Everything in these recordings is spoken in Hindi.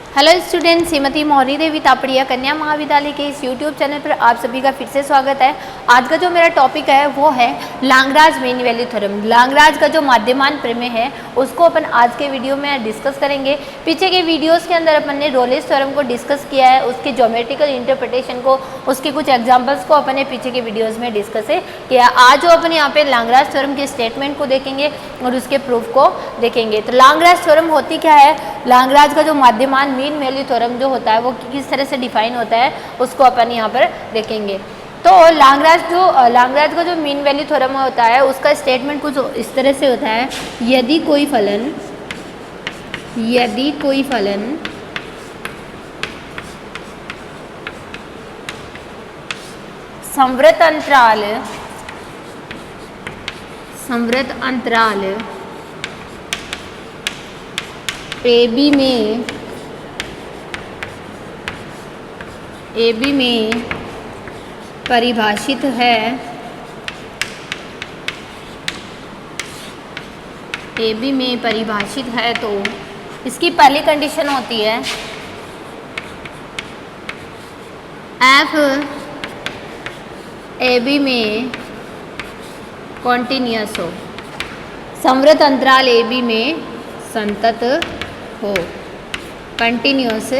हेलो स्टूडेंट, श्रीमती मौरी देवी तापड़िया कन्या महाविद्यालय के इस यूट्यूब चैनल पर आप सभी का फिर से स्वागत है। आज का जो मेरा टॉपिक है वो है Lagrange mean value theorem. Lagrange का जो माध्यमान प्रमेय है उसको अपन आज के वीडियो में डिस्कस करेंगे। पीछे के वीडियोस के अंदर अपन ने रोलेस थ्योरम को डिस्कस किया है, उसके ज्योमेट्रिकल इंटरप्रिटेशन को, उसके कुछ एग्जाम्पल्स को अपन ने पीछे के वीडियोज़ में डिस्कस किया। आज जो अपन यहाँ पे लाग्रांज थ्योरम के स्टेटमेंट को देखेंगे और उसके प्रूफ को देखेंगे। तो लाग्रांज थ्योरम होती क्या है, लाग्रांज का जो माध्यमान मीन वैल्यू थ्योरम जो होता है वो किस तरह से डिफाइन होता है उसको अपन यहाँ पर देखेंगे। तो लाग्रांज का जो मीन वैल्यू थ्योरम होता है उसका स्टेटमेंट कुछ इस तरह से होता है। यदि कोई फलन संवृत अंतराल AB में परिभाषित है तो इसकी पहली कंडीशन होती है F AB में कॉन्टिन्यूअस हो, संवृत अंतराल AB में संतत हो, कंटिन्यूअस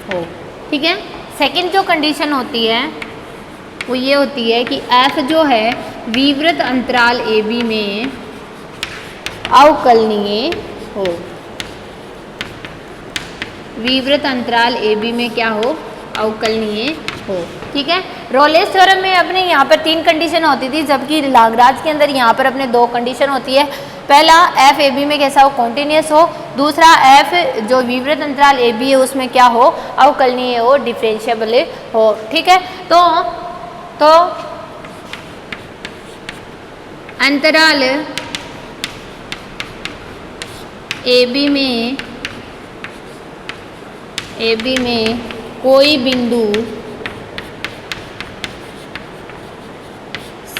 हो। ठीक है। सेकंड जो कंडीशन होती है वो ये होती है कि F जो है विवृत अंतराल AB में अवकलनीय हो। विवृत अंतराल AB में क्या हो, अवकलनीय हो। ठीक है। रोलेस थ्योरम में अपने यहाँ पर 3 कंडीशन होती थी, जबकि लाग्रांज के अंदर यहाँ पर अपने 2 कंडीशन होती है। पहला F AB में कैसा हो, कॉन्टिन्यूअस हो। दूसरा F जो विवृत अंतराल AB है उसमें क्या हो, अवकलनीय हो, डिफरेंशिएबल हो। ठीक है। तो अंतराल AB में कोई बिंदु C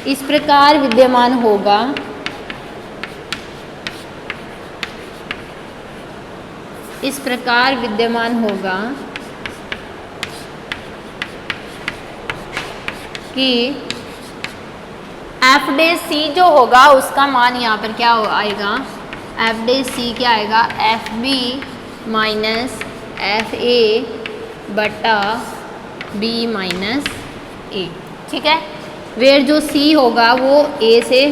इस प्रकार विद्यमान होगा कि F डे C जो होगा उसका मान यहाँ पर क्या आएगा, F डे C क्या आएगा, FB माइनस FA बटा B माइनस A। ठीक है। वेर जो C होगा वो A से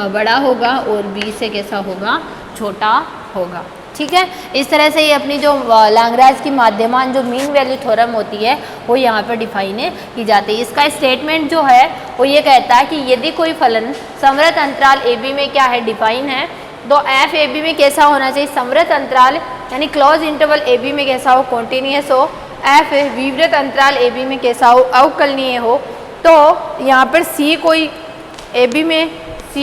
बड़ा होगा और B से कैसा होगा, छोटा होगा। ठीक है। इस तरह से ये अपनी जो लाग्रांज की माध्यमान जो मीन वैल्यू थ्योरम होती है वो यहाँ पर डिफाइन की जाती है। इसका स्टेटमेंट जो है वो ये कहता है कि यदि कोई फलन संवृत अंतराल AB में क्या है, डिफाइन है, तो F AB में कैसा होना चाहिए, संवृत अंतराल यानी क्लोज इंटरवल AB में कैसा हो, कॉन्टिन्यूअस हो। F विवृत अंतराल AB में कैसा हो, अवकलनीय हो। तो यहाँ पर C कोई AB में C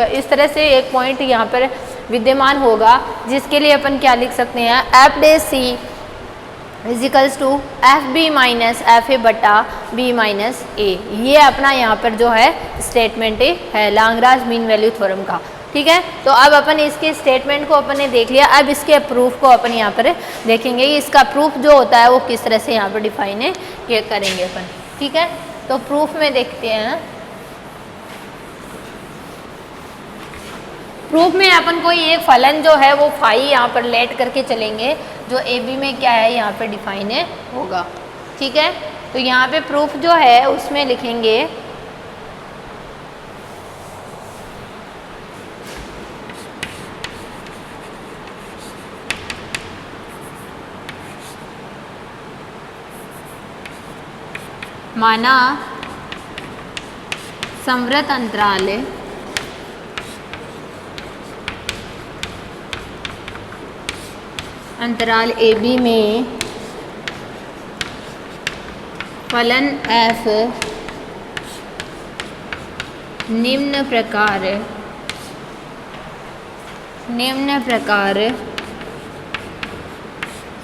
इस तरह से एक पॉइंट यहाँ पर विद्यमान होगा जिसके लिए अपन क्या लिख सकते हैं, F dash C equals to FB minus FA बटा B माइनस A। ये अपना यहाँ पर जो है स्टेटमेंट है लाग्रांज मीन वैल्यू थ्योरम का। ठीक है। तो अब अपन इसके स्टेटमेंट को अपन ने देख लिया, अब इसके प्रूफ को अपन यहाँ पर देखेंगे। इसका प्रूफ जो होता है वो किस तरह से यहाँ पर डिफाइन ये करेंगे अपन। ठीक है। तो प्रूफ में देखते हैं। प्रूफ में अपन कोई एक फलन जो है वो फाई यहाँ पर लेट करके चलेंगे जो AB में क्या है यहाँ पर डिफाइन होगा। ठीक है। तो यहाँ पे प्रूफ जो है उसमें लिखेंगे माना संवृत अंतराल AB में फलन F निम्न प्रकार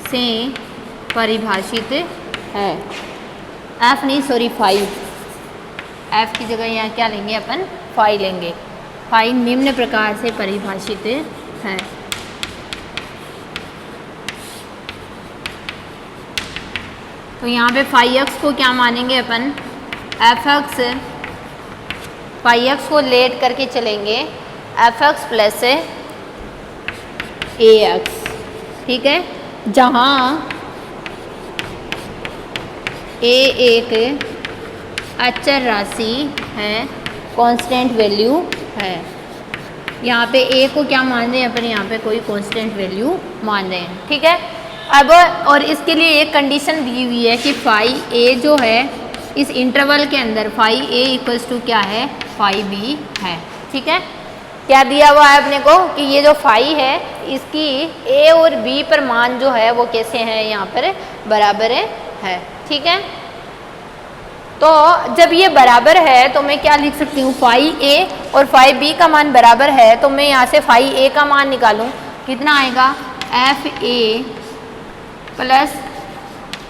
से परिभाषित है। F नहीं सॉरी 5, F की जगह यहाँ क्या लेंगे अपन, फाई लेंगे। फाई निम्न प्रकार से परिभाषित है। तो यहाँ पे फाई एक्स को क्या मानेंगे अपन, एफ एक्स, फाई एक्स को लेट करके चलेंगे एफ एक्स प्लस ए एक्स, ठीक है, जहाँ ए एक अचर राशि है, कांस्टेंट वैल्यू है। यहाँ पे ए को क्या मान रहे हैं अपन, यहाँ पे कोई कांस्टेंट वैल्यू मान रहे हैं, ठीक है। अब और इसके लिए एक कंडीशन दी हुई है कि फाई ए जो है इस इंटरवल के अंदर फाई ए इक्वल्स टू क्या है, फाई बी है, ठीक है। क्या दिया हुआ है अपने को कि ये जो फाई है इसकी ए और बी पर मान जो है वो कैसे हैं, यहाँ पर बराबर है, ठीक है। तो जब ये बराबर है तो मैं क्या लिख सकती हूँ, फाई ए और फाई बी का मान बराबर है, तो मैं यहाँ से फाई ए का मान निकालूँ, कितना आएगा, एफ ए प्लस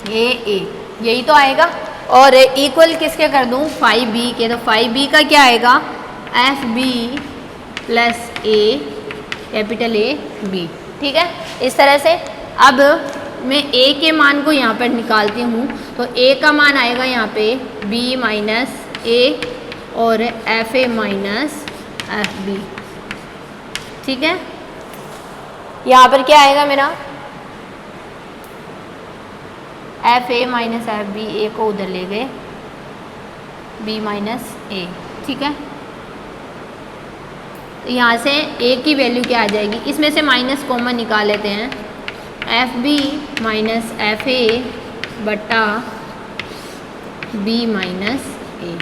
ए, यही तो आएगा। और इक्वल किसके कर दूँ, फाई बी के, तो फाई बी का क्या आएगा, F B plus A, capital A B, ठीक है। इस तरह से अब मैं a के मान को यहाँ पर निकालती हूँ, तो a का मान आएगा यहाँ पे b माइनस ए और f a minus f b, ठीक है। यहाँ पर क्या आएगा मेरा, f a minus f b, a को उधर ले गए, b माइनस ए, ठीक है। तो यहाँ से a की वैल्यू क्या आ जाएगी, इसमें से माइनस कॉमन निकाल लेते हैं, F B minus F A बटा बी माइनस ए,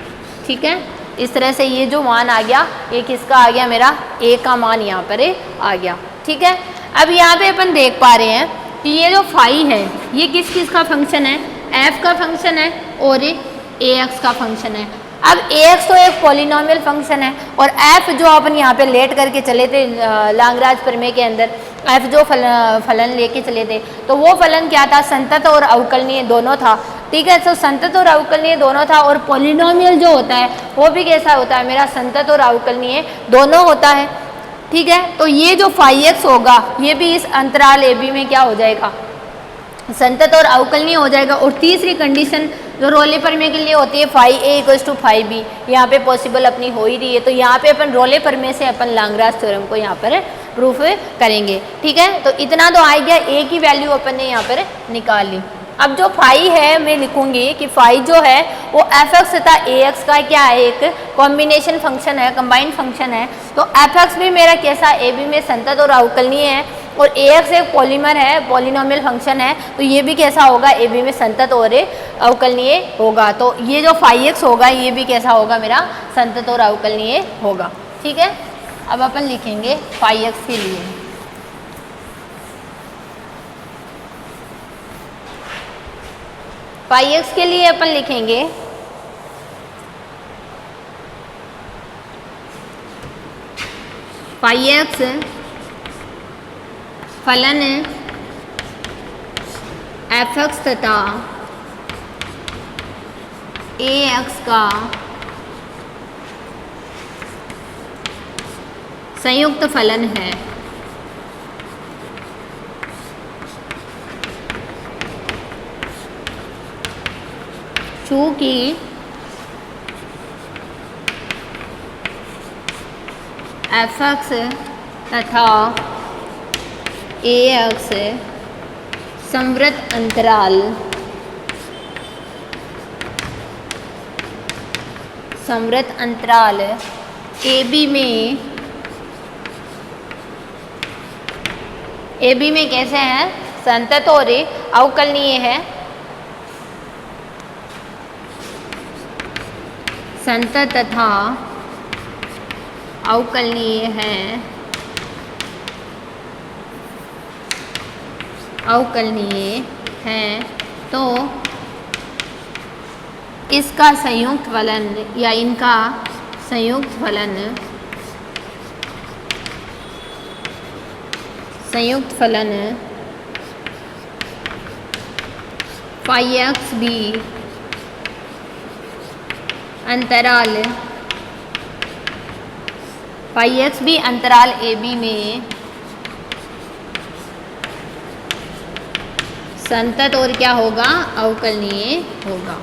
ठीक है। इस तरह से ये जो मान आ गया, ये किसका आ गया, मेरा ए का मान यहाँ पर आ गया, ठीक है। अब यहाँ पे अपन देख पा रहे हैं कि ये जो फाई है ये किस किस का फंक्शन है, एफ का फंक्शन है और ए एक्स का फंक्शन है। अब ए एक्स तो एक पॉलिनोमियल फंक्शन है और एफ जो अपन यहाँ पे लेट करके चले थे लाग्रांज प्रमेय के अंदर, एफ जो फलन लेके चले थे, तो वो फलन क्या था, संतत और अवकलनीय दोनों था, ठीक है। तो संतत और अवकलनीय दोनों था, और पॉलिनोमियल जो होता है वो भी कैसा होता है, मेरा संतत और अवकलनीय दोनों होता है, ठीक है। तो ये जो फाई एक्स होगा ये भी इस अंतराल ए बी में क्या हो जाएगा, संतत और अवकलनीय हो जाएगा। और तीसरी कंडीशन जो रोले प्रमेय के लिए होती है, phi A equals to phi B, यहाँ पे पॉसिबल अपनी हो ही रही है, तो यहाँ पे अपन रोले प्रमेय से अपन लाग्रांज थ्योरम को यहाँ पर प्रूफ करेंगे, ठीक है। तो इतना तो आ गया, ए की वैल्यू अपन ने यहाँ पर निकाल ली। अब जो फाई है मैं लिखूंगी कि फाई जो है वो एफ एक्स तथा ए एक्स का क्या है, एक कॉम्बिनेशन फंक्शन है, कंबाइंड फंक्शन है। तो एफ एक्स भी मेरा कैसा, ए बी में संतत और अवकलनीय है, और ए एक्स एक पॉलीमर है, पॉलिनोमियल फंक्शन है, तो ये भी कैसा होगा, ए बी में संतत और अवकलनीय होगा। तो ये जो फाई एक्स होगा ये भी कैसा होगा, मेरा संतत और अवकलनीय होगा, ठीक है। अब अपन लिखेंगे फाई एक्स के लिए, फाई एक्स के लिए अपन लिखेंगे फाई एक्स फलन एफ एक्स तथा ए एक्स का संयुक्त फलन है। चूँकि एफ एक्स तथा ए एक्स संवृत अंतराल ए बी में कैसे हैं, संतत और अवकलनीय है, संतत तथा अवकलनीय है, तो इसका संयुक्त फलन या इनका संयुक्त फलन फाई एक्स बी अंतराल फाई एक्स बी अंतराल ए बी में संतत और क्या होगा, अवकलनीय होगा।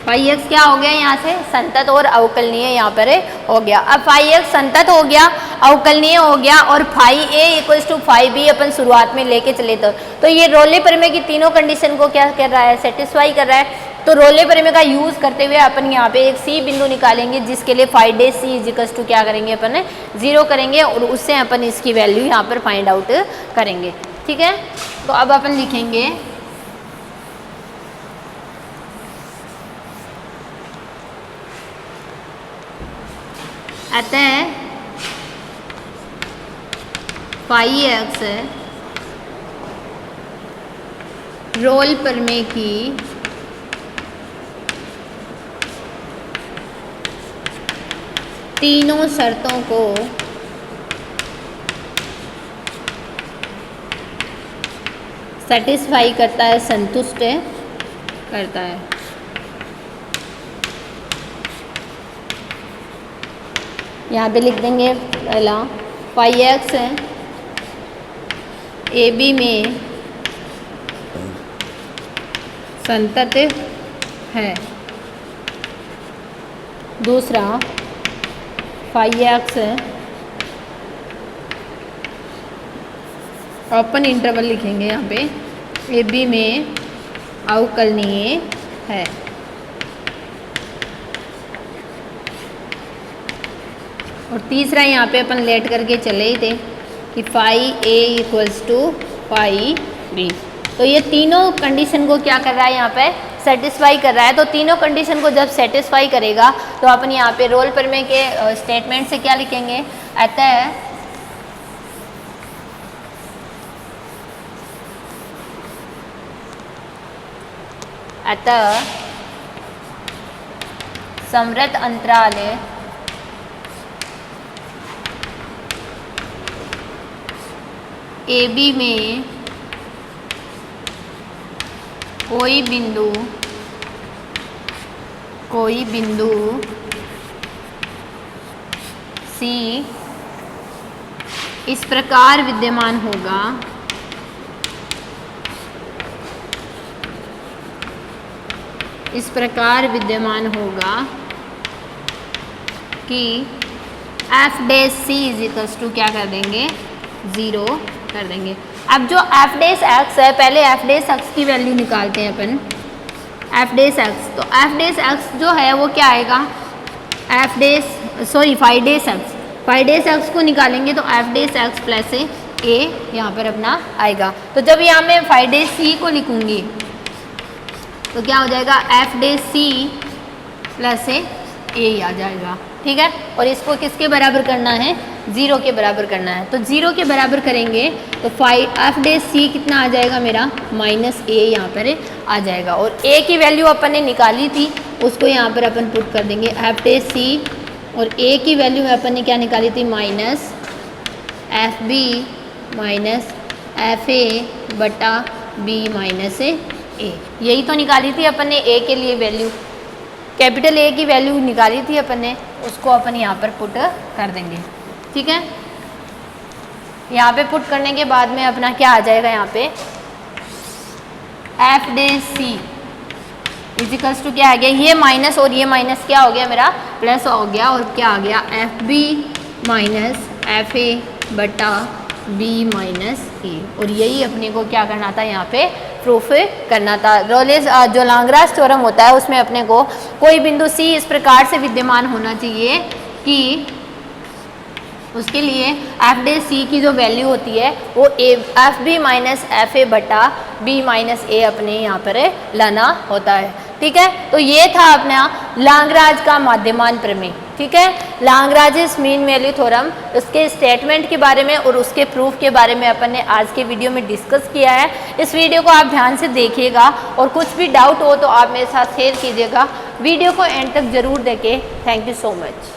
फाई एक्स क्या हो गया यहाँ से, संतत और अवकलनीय यहाँ पर हो गया। अब फाई एक्स संतत हो गया, अवकलनीय हो गया, और phi A equals to phi b अपन शुरुआत में लेके चले तो ये रोले प्रमेय की तीनों कंडीशन को क्या कर रहा है, सेटिस्फाई कर रहा है। तो रोले प्रमेय का यूज करते हुए अपन यहाँ पे एक सी बिंदु निकालेंगे, जिसके लिए phi dash C is equals to क्या करेंगे, अपन 0 करेंगे, और उससे अपन इसकी वैल्यू यहाँ पर फाइंड आउट करेंगे। ठीक है, तो अब अपन लिखेंगे अतः फाई एक्स रोल प्रमेय की तीनों शर्तों को सेटिस्फाई करता है, संतुष्ट करता है। यहाँ पे लिख देंगे पहला, फाई एक्स ए बी में संतत है। दूसरा, फाई एक्स ओपन इंटरवल लिखेंगे यहाँ पे, ए बी में अवकलनीय है। और तीसरा यहाँ पे अपन लेट करके चले ही थे कि phi A equals to phi B. तो ये तीनों कंडीशन को क्या कर रहा है, यहाँ पे सेटिस्फाई कर रहा है। तो तीनों कंडीशन को जब सेटिस्फाई करेगा तो अपन यहाँ पे रोल प्रमेय के स्टेटमेंट से क्या लिखेंगे, अतः समृद्ध अंतराल ए बी में कोई बिंदु सी इस प्रकार विद्यमान होगा कि F dash C is equals to क्या कर देंगे, 0 कर देंगे। अब जो एफ डैश एक्स है, पहले एफ डैश एक्स की वैल्यू निकालते हैं अपन, एफ डैश एक्स। तो एफ डैश एक्स जो है वो क्या आएगा, फाई डैश एक्स को निकालेंगे तो एफ डैश एक्स प्लस ए यहाँ पर अपना आएगा। तो जब यहाँ मैं फाई डैश सी को लिखूंगी तो क्या हो जाएगा, एफ डैश सी प्लस ए आ जाएगा। ठीक है, और इसको किसके बराबर करना है, 0 के बराबर करना है। तो 0 के बराबर करेंगे तो एफ डैश सी कितना आ जाएगा मेरा, -a यहाँ पर आ जाएगा। और a की वैल्यू अपन ने निकाली थी, उसको यहाँ पर अपन पुट कर देंगे, एफ डैश सी, और a की वैल्यू अपन ने क्या निकाली थी, -fb -fa बटा b -a। यही तो निकाली थी अपन ने a के लिए वैल्यू, कैपिटल A की वैल्यू निकाली थी अपन ने, उसको अपन यहाँ पर पुट कर देंगे। ठीक है, यहाँ पे पुट करने के बाद में अपना क्या आ जाएगा, यहाँ पे F dash C equals to क्या आ गया, ये माइनस और ये माइनस क्या हो गया मेरा, प्लस हो गया, और क्या आ गया, एफ बी -fa बटा b -a। और यही अपने को क्या करना था, यहाँ पे प्रूफ करना था। रोलेस जो लाग्रांज थ्योरम होता है उसमें अपने को कोई बिंदु C इस प्रकार से विद्यमान होना चाहिए कि उसके लिए एफ डैश सी की जो वैल्यू होती है वो एफ बी -fa बटा b -a अपने यहाँ पर लाना होता है। ठीक है, तो ये था अपना लाग्रांज का माध्यमान प्रमेय। ठीक है, लाग्रांजेस मीन वैल्यू थ्योरम, उसके स्टेटमेंट के बारे में और उसके प्रूफ के बारे में अपन ने आज के वीडियो में डिस्कस किया है। इस वीडियो को आप ध्यान से देखिएगा और कुछ भी डाउट हो तो आप मेरे साथ शेयर कीजिएगा। वीडियो को एंड तक जरूर देखें। Thank you so much.